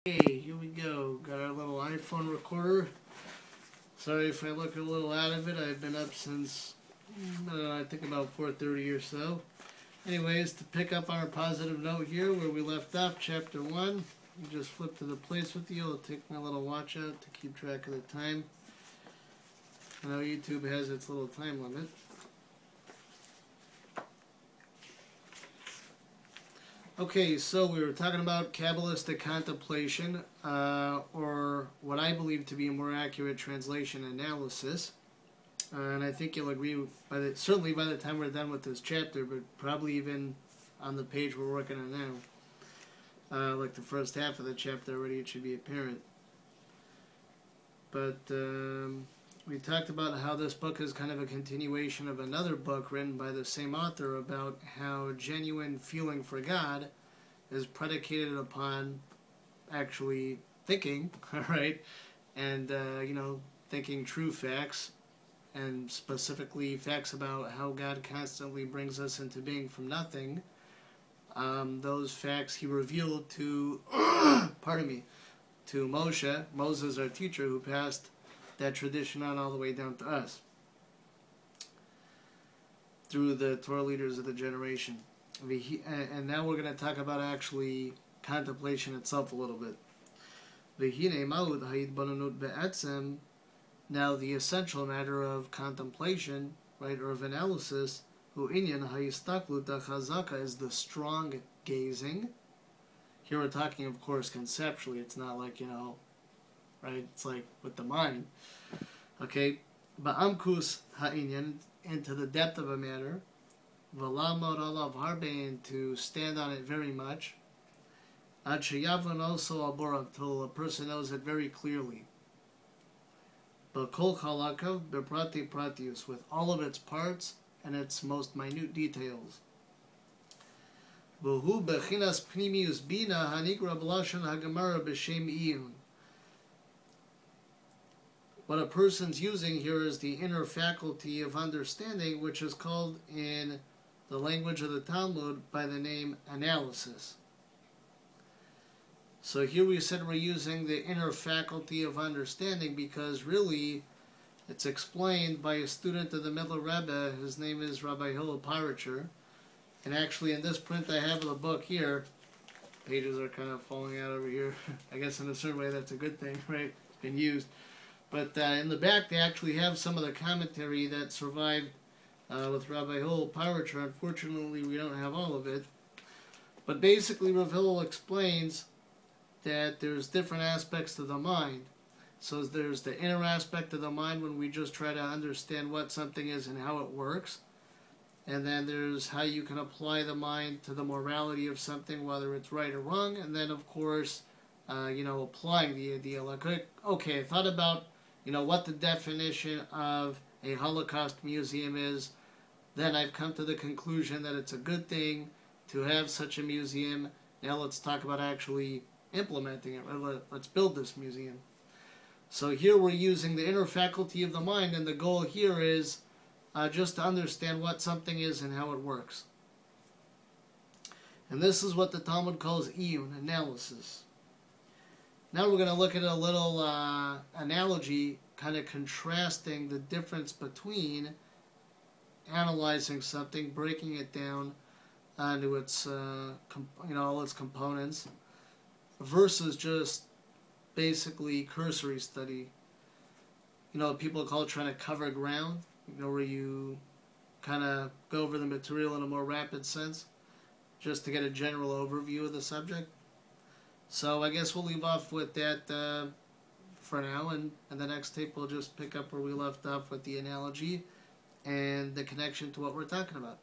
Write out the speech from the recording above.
Hey, here we go. Got our little iPhone recorder. Sorry if I look a little out of it. I've been up since, I don't know, I think about 4:30 or so. Anyways, to pick up on our positive note here, where we left off, Chapter 1. You just flip to the place with you. I'll take my little watch out to keep track of the time. I know YouTube has its little time limit. Okay, so we were talking about Kabbalistic contemplation, or what I believe to be a more accurate translation, analysis. And I think you'll agree, certainly by the time we're done with this chapter, but probably even on the page we're working on now, like the first half of the chapter already, it should be apparent. But we talked about how this book is kind of a continuation of another book written by the same author about how genuine feeling for God is predicated upon actually thinking, all right, and, thinking true facts, and specifically facts about how God constantly brings us into being from nothing. Those facts he revealed to, to Moses, our teacher, who passed that tradition on all the way down to us through the Torah leaders of the generation. And now we're going to talk about actually contemplation itself a little bit. Now the essential matter of contemplation, right, or of analysis, is the strong gazing. Here we're talking, of course, conceptually. It's not like, right? It's like with the mind. Okay, ba'amkus ha'inyan, into the depth of a matter, v'lamod alav harbe, and to stand on it very much, ad sheyavon also aborav, till a person knows it very clearly. B'kol chalakav beprati pratius, with all of its parts and its most minute details. V'hu bechinas pnimius bina hanikra b'lashon hagemara b'shem iyun. What a person's using here is the inner faculty of understanding, which is called in the language of the Talmud by the name analysis. So here we said we're using the inner faculty of understanding because really it's explained by a student of the Middle Rebbe. His name is Rabbi Hillel Paritcher. And actually in this print I have of the book here, pages are kind of falling out over here. I guess in a certain way that's a good thing, right? It's been used. But in the back, they actually have some of the commentary that survived with Rabbi Hillel Paritcher. Unfortunately, we don't have all of it. But basically, Rav Hillel explains that there's different aspects to the mind. So there's the inner aspect of the mind when we just try to understand what something is and how it works. And then there's how you can apply the mind to the morality of something, whether it's right or wrong. And then, of course, applying the idea. Like, okay, I thought about what the definition of a Holocaust museum is. Then I've come to the conclusion that it's a good thing to have such a museum. Now let's talk about actually implementing it. Let's build this museum. So here we're using the inner faculty of the mind, and the goal here is just to understand what something is and how it works. And this is what the Talmud calls iyun, analysis. Now we're going to look at a little analogy, kind of contrasting the difference between analyzing something, breaking it down into its, all its components, versus just basically cursory study. People call it trying to cover ground, where you kind of go over the material in a more rapid sense, just to get a general overview of the subject. So I guess we'll leave off with that for now, and the next tape we'll just pick up where we left off with the analogy and the connection to what we're talking about.